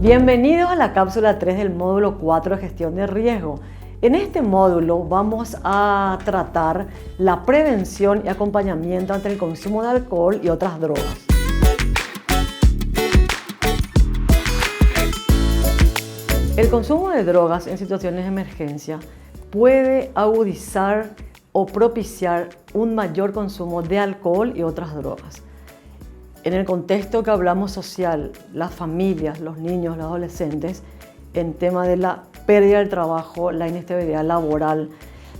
Bienvenidos a la cápsula 3 del módulo 4 de gestión de riesgo. En este módulo vamos a tratar la prevención y acompañamiento ante el consumo de alcohol y otras drogas. El consumo de drogas en situaciones de emergencia puede agudizar o propiciar un mayor consumo de alcohol y otras drogas. En el contexto que hablamos social, las familias, los niños, los adolescentes, en tema de la pérdida del trabajo, la inestabilidad laboral,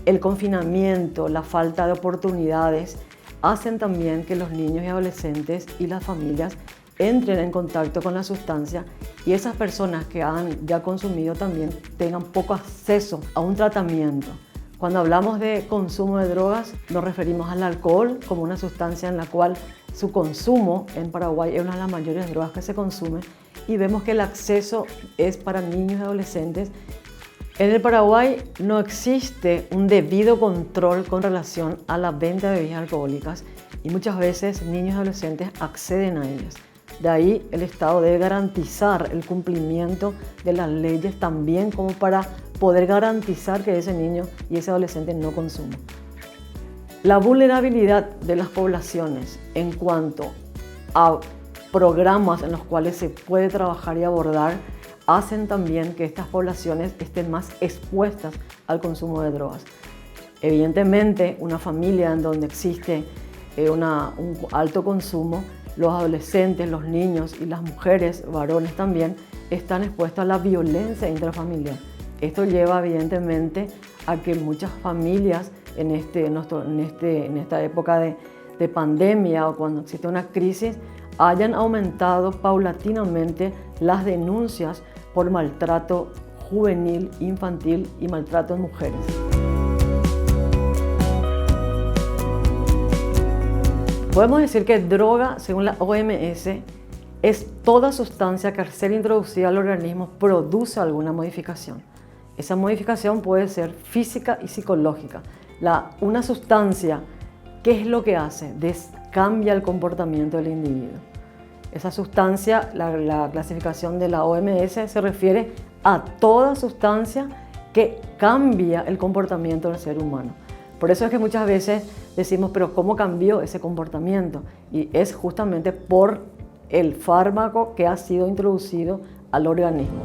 el confinamiento, la falta de oportunidades, hacen también que los niños y adolescentes y las familias entren en contacto con la sustancia y esas personas que han ya consumido también tengan poco acceso a un tratamiento. Cuando hablamos de consumo de drogas, nos referimos al alcohol como una sustancia en la cual su consumo en Paraguay es una de las mayores drogas que se consume y vemos que el acceso es para niños y adolescentes. En el Paraguay no existe un debido control con relación a la venta de bebidas alcohólicas y muchas veces niños y adolescentes acceden a ellas. De ahí el Estado debe garantizar el cumplimiento de las leyes también como para poder garantizar que ese niño y ese adolescente no consuman. La vulnerabilidad de las poblaciones en cuanto a programas en los cuales se puede trabajar y abordar hacen también que estas poblaciones estén más expuestas al consumo de drogas. Evidentemente, una familia en donde existe un alto consumo, los adolescentes, los niños y las mujeres, varones también, están expuestos a la violencia intrafamiliar. Esto lleva evidentemente a que muchas familias en esta época de pandemia o cuando existe una crisis hayan aumentado paulatinamente las denuncias por maltrato juvenil, infantil y maltrato en mujeres. Podemos decir que droga, según la OMS, es toda sustancia que al ser introducida al organismo produce alguna modificación. Esa modificación puede ser física y psicológica. Una sustancia, ¿qué es lo que hace? Cambia el comportamiento del individuo. Esa sustancia, la clasificación de la OMS se refiere a toda sustancia que cambia el comportamiento del ser humano. Por eso es que muchas veces decimos, pero ¿cómo cambió ese comportamiento? Y es justamente por el fármaco que ha sido introducido al organismo.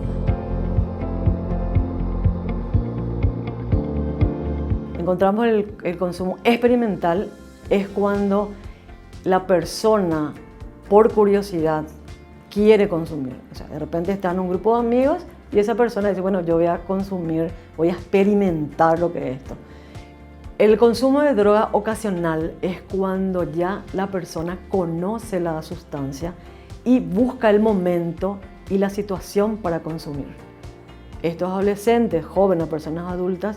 Encontramos el consumo experimental es cuando la persona, por curiosidad, quiere consumir. O sea, de repente está en un grupo de amigos y esa persona dice, bueno, yo voy a consumir, voy a experimentar lo que es esto. El consumo de droga ocasional es cuando ya la persona conoce la sustancia y busca el momento y la situación para consumir. Estos adolescentes, jóvenes o personas adultas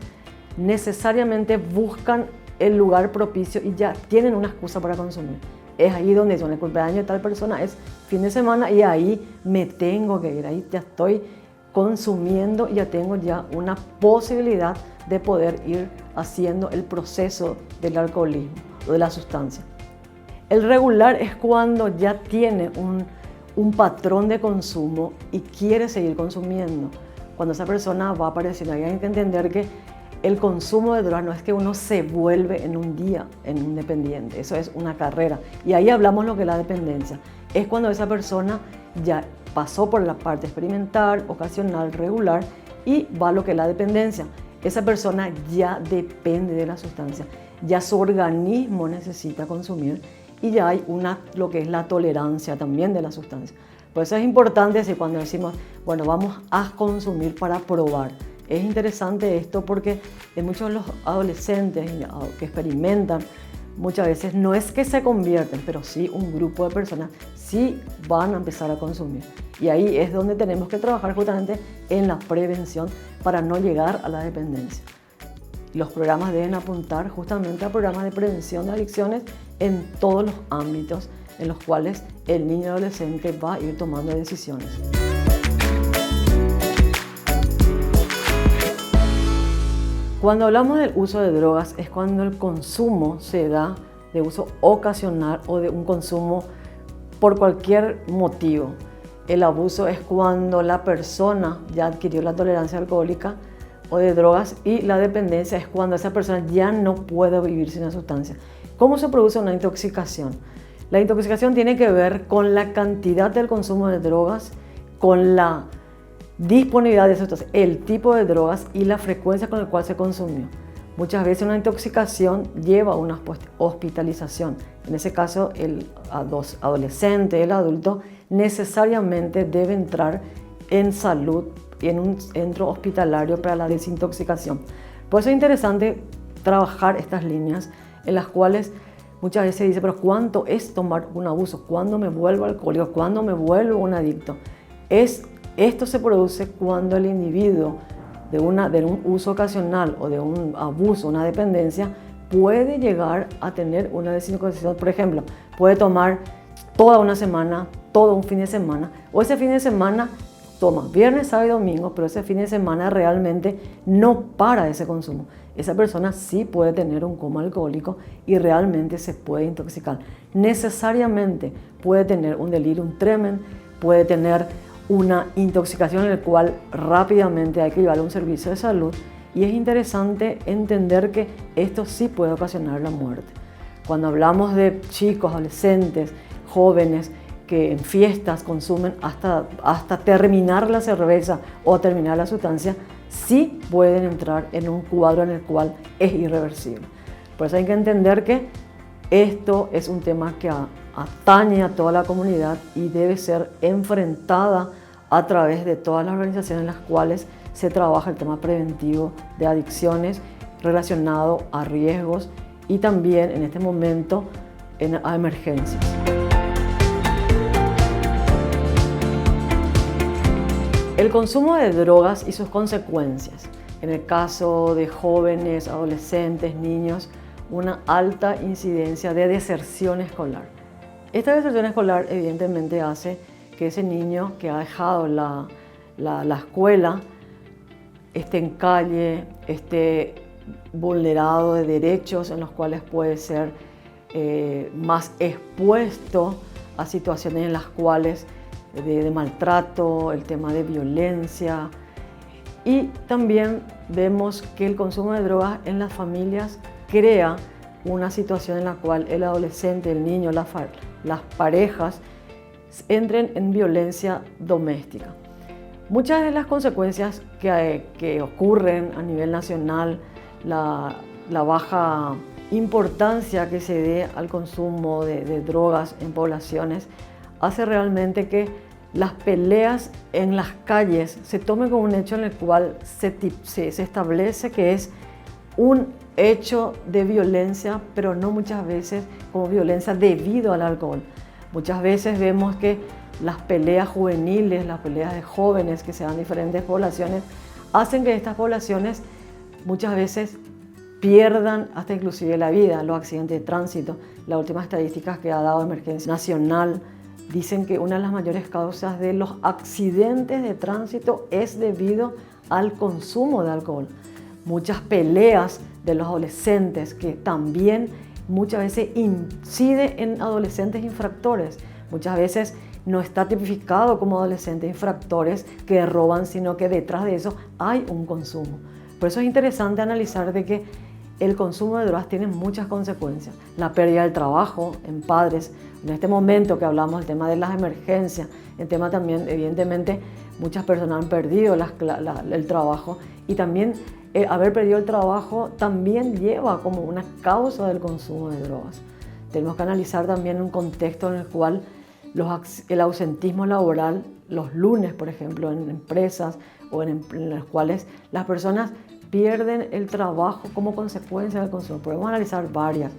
necesariamente buscan el lugar propicio y ya tienen una excusa para consumir. Es ahí donde son el cumpleaños de tal persona, es fin de semana y ahí me tengo que ir, ahí ya estoy consumiendo y ya tengo ya una posibilidad de poder ir haciendo el proceso del alcoholismo o de la sustancia. El regular es cuando ya tiene un patrón de consumo y quiere seguir consumiendo. Cuando esa persona va apareciendo, hay que entender que el consumo de drogas no es que uno se vuelve en un día en un dependiente, eso es una carrera. Y ahí hablamos lo que es la dependencia. Es cuando esa persona ya pasó por la parte experimental, ocasional, regular y va a lo que es la dependencia. Esa persona ya depende de la sustancia, ya su organismo necesita consumir y ya hay lo que es la tolerancia también de la sustancia. Por eso es importante decir cuando decimos, bueno, vamos a consumir para probar. Es interesante esto porque en muchos de los adolescentes que experimentan, muchas veces no es que se convierten, pero sí un grupo de personas sí van a empezar a consumir. Y ahí es donde tenemos que trabajar justamente en la prevención para no llegar a la dependencia. Los programas deben apuntar justamente a programas de prevención de adicciones en todos los ámbitos en los cuales el niño y adolescente va a ir tomando decisiones. Cuando hablamos del uso de drogas es cuando el consumo se da de uso ocasional o de un consumo por cualquier motivo. El abuso es cuando la persona ya adquirió la tolerancia alcohólica o de drogas, y la dependencia es cuando esa persona ya no puede vivir sin la sustancia. ¿Cómo se produce una intoxicación? La intoxicación tiene que ver con la cantidad del consumo de drogas, con la disponibilidad de sustancias, el tipo de drogas y la frecuencia con la cual se consumió. Muchas veces una intoxicación lleva a una hospitalización. En ese caso, el adolescente, el adulto, necesariamente debe entrar en salud y en un centro hospitalario para la desintoxicación. Por eso es interesante trabajar estas líneas en las cuales muchas veces se dice, pero ¿cuánto es tomar un abuso? ¿Cuándo me vuelvo alcohólico? ¿Cuándo me vuelvo un adicto? Esto se produce cuando el individuo de un uso ocasional o de un abuso, una dependencia, puede llegar a tener una desintoxicación. Por ejemplo, puede tomar toda una semana, todo un fin de semana, o ese fin de semana toma viernes, sábado y domingo, pero ese fin de semana realmente no para ese consumo. Esa persona sí puede tener un coma alcohólico y realmente se puede intoxicar. Necesariamente puede tener un delirium tremens, puede tener una intoxicación en la cual rápidamente hay que llevarlo a un servicio de salud, y es interesante entender que esto sí puede ocasionar la muerte. Cuando hablamos de chicos, adolescentes, jóvenes que en fiestas consumen hasta terminar la cerveza o terminar la sustancia, sí pueden entrar en un cuadro en el cual es irreversible. Por eso hay que entender que esto es un tema que atañe a toda la comunidad y debe ser enfrentada a través de todas las organizaciones en las cuales se trabaja el tema preventivo de adicciones relacionado a riesgos y también en este momento a emergencias. El consumo de drogas y sus consecuencias. En el caso de jóvenes, adolescentes, niños, una alta incidencia de deserción escolar. Esta deserción escolar evidentemente hace que ese niño que ha dejado la escuela esté en calle, esté vulnerado de derechos en los cuales puede ser más expuesto a situaciones en las cuales de maltrato, el tema de violencia, y también vemos que el consumo de drogas en las familias crea una situación en la cual el adolescente, el niño, las parejas entren en violencia doméstica. Muchas de las consecuencias que ocurren a nivel nacional, la baja importancia que se dé al consumo de drogas en poblaciones, hace realmente que las peleas en las calles se tomen como un hecho en el cual se establece que es un hecho de violencia, pero no muchas veces como violencia debido al alcohol. Muchas veces vemos que las peleas juveniles, las peleas de jóvenes que se dan en diferentes poblaciones, hacen que estas poblaciones muchas veces pierdan hasta inclusive la vida. Los accidentes de tránsito, las últimas estadísticas que ha dado Emergencia Nacional, dicen que una de las mayores causas de los accidentes de tránsito es debido al consumo de alcohol. Muchas peleas de los adolescentes que también muchas veces incide en adolescentes infractores. Muchas veces no está tipificado como adolescentes infractores que roban, sino que detrás de eso hay un consumo. Por eso es interesante analizar de que el consumo de drogas tiene muchas consecuencias. La pérdida del trabajo en padres. En este momento que hablamos del tema de las emergencias, el tema también, evidentemente, muchas personas han perdido el trabajo, y también haber perdido el trabajo también lleva como una causa del consumo de drogas. Tenemos que analizar también un contexto en el cual el ausentismo laboral, los lunes, por ejemplo, en empresas o en las cuales las personas pierden el trabajo como consecuencia del consumo. Podemos analizar varias,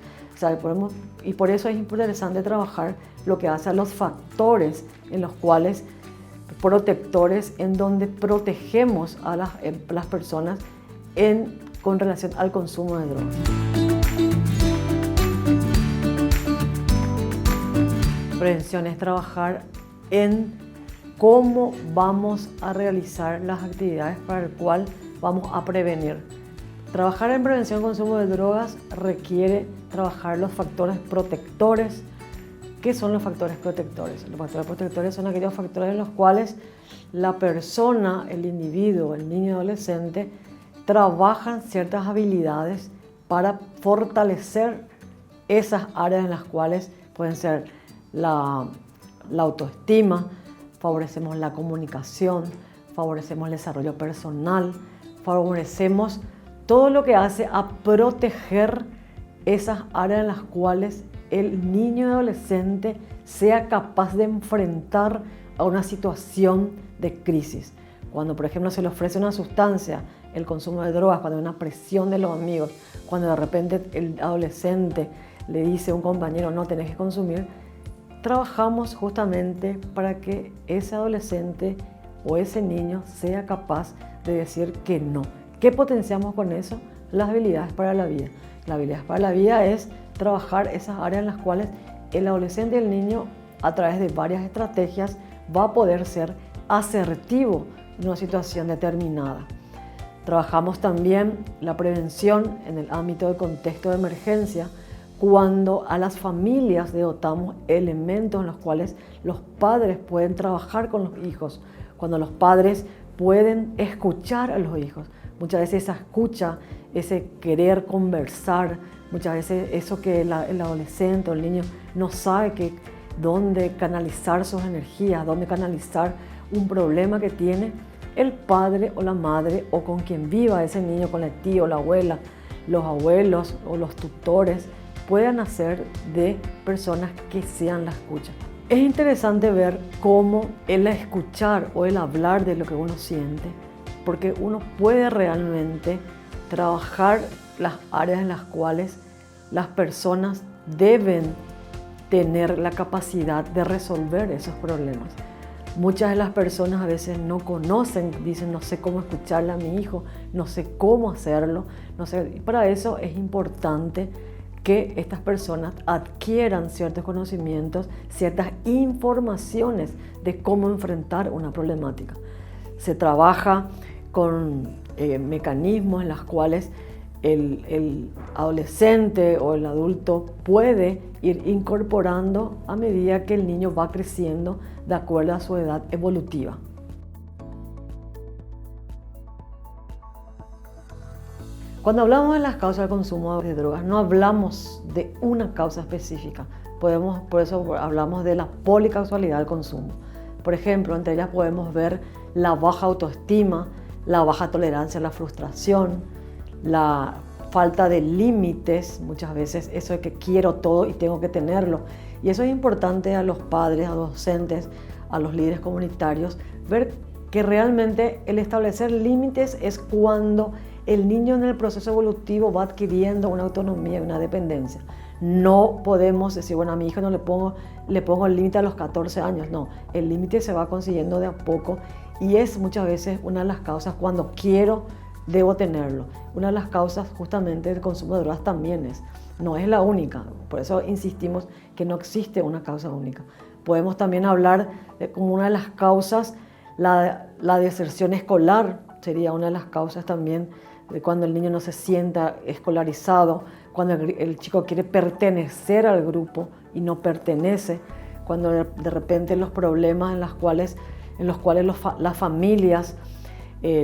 y por eso es interesante trabajar lo que hace a los factores en los cuales protectores, en donde protegemos a las personas con relación al consumo de drogas. Prevención es trabajar en cómo vamos a realizar las actividades para el cual vamos a prevenir. Trabajar en prevención del consumo de drogas requiere trabajar los factores protectores ¿Qué son los factores protectores? Los factores protectores son aquellos factores en los cuales la persona, el individuo, el niño o adolescente, trabajan ciertas habilidades para fortalecer esas áreas en las cuales pueden ser la autoestima, favorecemos la comunicación, favorecemos el desarrollo personal, favorecemos todo lo que hace a proteger esas áreas en las cuales el niño y adolescente sea capaz de enfrentar a una situación de crisis. Cuando, por ejemplo, se le ofrece una sustancia, el consumo de drogas, cuando hay una presión de los amigos, cuando de repente el adolescente le dice a un compañero no tenés que consumir, trabajamos justamente para que ese adolescente o ese niño sea capaz de decir que no. ¿Qué potenciamos con eso? Las habilidades para la vida. Las habilidades para la vida es trabajar esas áreas en las cuales el adolescente y el niño, a través de varias estrategias, va a poder ser asertivo en una situación determinada. Trabajamos también la prevención en el ámbito del contexto de emergencia, cuando a las familias le dotamos elementos en los cuales los padres pueden trabajar con los hijos, cuando los padres pueden escuchar a los hijos. Muchas veces esa escucha, ese querer conversar, muchas veces eso que el adolescente o el niño no sabe dónde canalizar sus energías, dónde canalizar un problema que tiene, el padre o la madre o con quien viva ese niño, con el tío, la abuela, los abuelos o los tutores, puedan hacer de personas que sean la escucha. Es interesante ver cómo el escuchar o el hablar de lo que uno siente, porque uno puede realmente trabajar las áreas en las cuales las personas deben tener la capacidad de resolver esos problemas. Muchas de las personas a veces no conocen, dicen no sé cómo escucharle a mi hijo, no sé cómo hacerlo, no sé. Y para eso es importante que estas personas adquieran ciertos conocimientos, ciertas informaciones de cómo enfrentar una problemática. Se trabaja con mecanismos en los cuales el adolescente o el adulto puede ir incorporando a medida que el niño va creciendo de acuerdo a su edad evolutiva. Cuando hablamos de las causas del consumo de drogas, no hablamos de una causa específica. Por eso hablamos de la policausalidad del consumo. Por ejemplo, entre ellas podemos ver la baja autoestima, la baja tolerancia a la frustración, la falta de límites, muchas veces eso de que quiero todo y tengo que tenerlo. Y eso es importante a los padres, a los docentes, a los líderes comunitarios, ver que realmente el establecer límites es cuando el niño en el proceso evolutivo va adquiriendo una autonomía y una dependencia. No podemos decir, bueno, a mi hijo no le pongo el límite a los 14 años. No, el límite se va consiguiendo de a poco y es muchas veces una de las causas cuando quiero, debo tenerlo. Una de las causas justamente del consumo de drogas también no es la única. Por eso insistimos que no existe una causa única. Podemos también hablar de como una de las causas, la deserción escolar sería una de las causas también de cuando el niño no se sienta escolarizado, cuando el chico quiere pertenecer al grupo y no pertenece, cuando de repente los problemas en los cuales las familias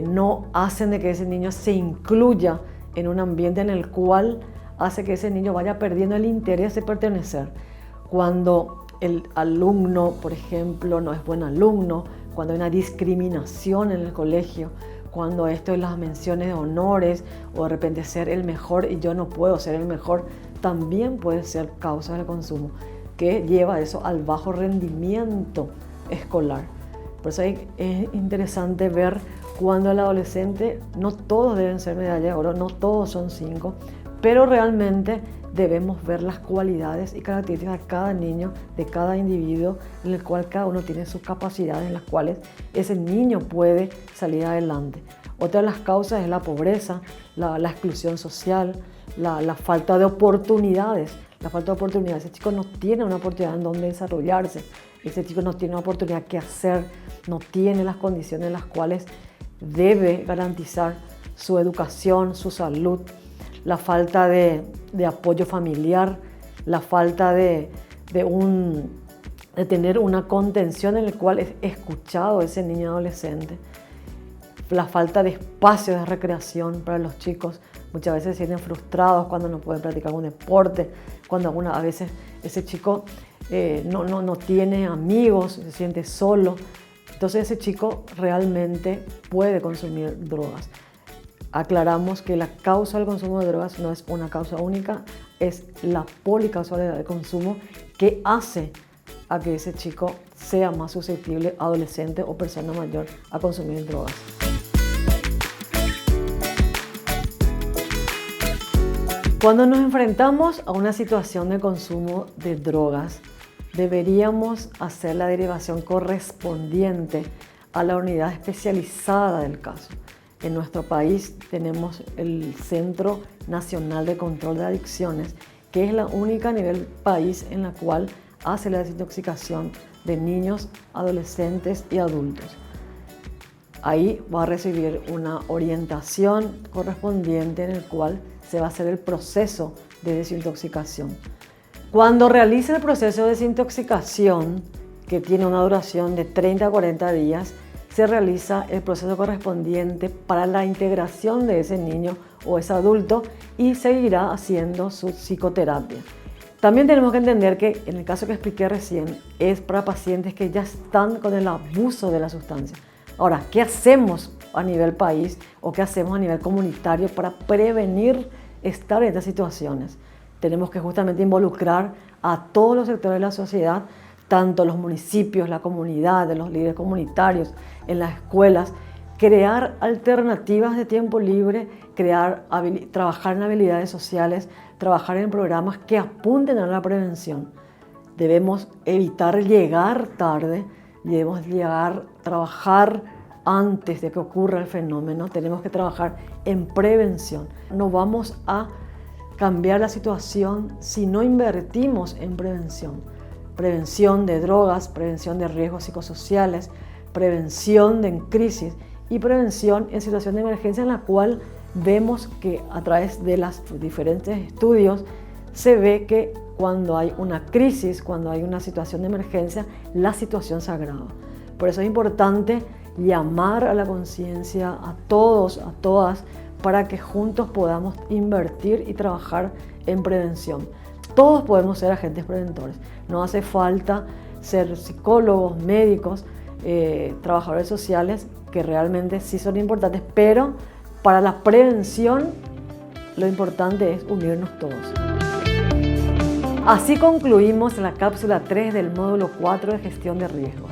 no hacen de que ese niño se incluya en un ambiente en el cual hace que ese niño vaya perdiendo el interés de pertenecer. Cuando el alumno, por ejemplo, no es buen alumno, cuando hay una discriminación en el colegio, cuando esto es las menciones de honores o de repente ser el mejor y yo no puedo ser el mejor, también puede ser causa del consumo, que lleva eso al bajo rendimiento escolar. Por eso es interesante ver cuando el adolescente, no todos deben ser medalla de oro, no todos son 5, pero realmente debemos ver las cualidades y características de cada niño, de cada individuo, en el cual cada uno tiene sus capacidades en las cuales ese niño puede salir adelante. Otra de las causas es la pobreza, la exclusión social, la falta de oportunidades. La falta de oportunidades. Ese chico no tiene una oportunidad en donde desarrollarse. Ese chico no tiene una oportunidad que hacer, no tiene las condiciones en las cuales debe garantizar su educación, su salud. La falta de apoyo familiar, la falta de de tener una contención en la cual es escuchado a ese niño adolescente. La falta de espacio de recreación para los chicos. Muchas veces se sienten frustrados cuando no pueden practicar un deporte, cuando a veces ese chico no tiene amigos, se siente solo. Entonces ese chico realmente puede consumir drogas. Aclaramos que la causa del consumo de drogas no es una causa única, es la policausalidad del consumo que hace a que ese chico sea más susceptible, adolescente o persona mayor, a consumir drogas. Cuando nos enfrentamos a una situación de consumo de drogas, deberíamos hacer la derivación correspondiente a la unidad especializada del caso. En nuestro país tenemos el Centro Nacional de Control de Adicciones, que es la única a nivel país en la cual hace la desintoxicación de niños, adolescentes y adultos. Ahí va a recibir una orientación correspondiente en el cual se va a hacer el proceso de desintoxicación. Cuando realice el proceso de desintoxicación, que tiene una duración de 30 a 40 días, se realiza el proceso correspondiente para la integración de ese niño o ese adulto y seguirá haciendo su psicoterapia. También tenemos que entender que en el caso que expliqué recién es para pacientes que ya están con el abuso de la sustancia. Ahora, ¿qué hacemos a nivel país o qué hacemos a nivel comunitario para prevenir estar en estas situaciones? Tenemos que justamente involucrar a todos los sectores de la sociedad, tanto los municipios, la comunidad, los líderes comunitarios, en las escuelas, crear alternativas de tiempo libre, trabajar en habilidades sociales, trabajar en programas que apunten a la prevención. Debemos evitar llegar tarde, debemos trabajar antes de que ocurra el fenómeno, tenemos que trabajar en prevención. No vamos a cambiar la situación si no invertimos en prevención. Prevención de drogas, prevención de riesgos psicosociales, prevención de crisis y prevención en situación de emergencia, en la cual vemos que a través de los diferentes estudios se ve que cuando hay una crisis, cuando hay una situación de emergencia, la situación se agrava. Por eso es importante llamar a la conciencia a todos, a todas, para que juntos podamos invertir y trabajar en prevención. Todos podemos ser agentes preventores. No hace falta ser psicólogos, médicos, trabajadores sociales, que realmente sí son importantes, pero para la prevención lo importante es unirnos todos. Así concluimos la cápsula 3 del módulo 4 de gestión de riesgos.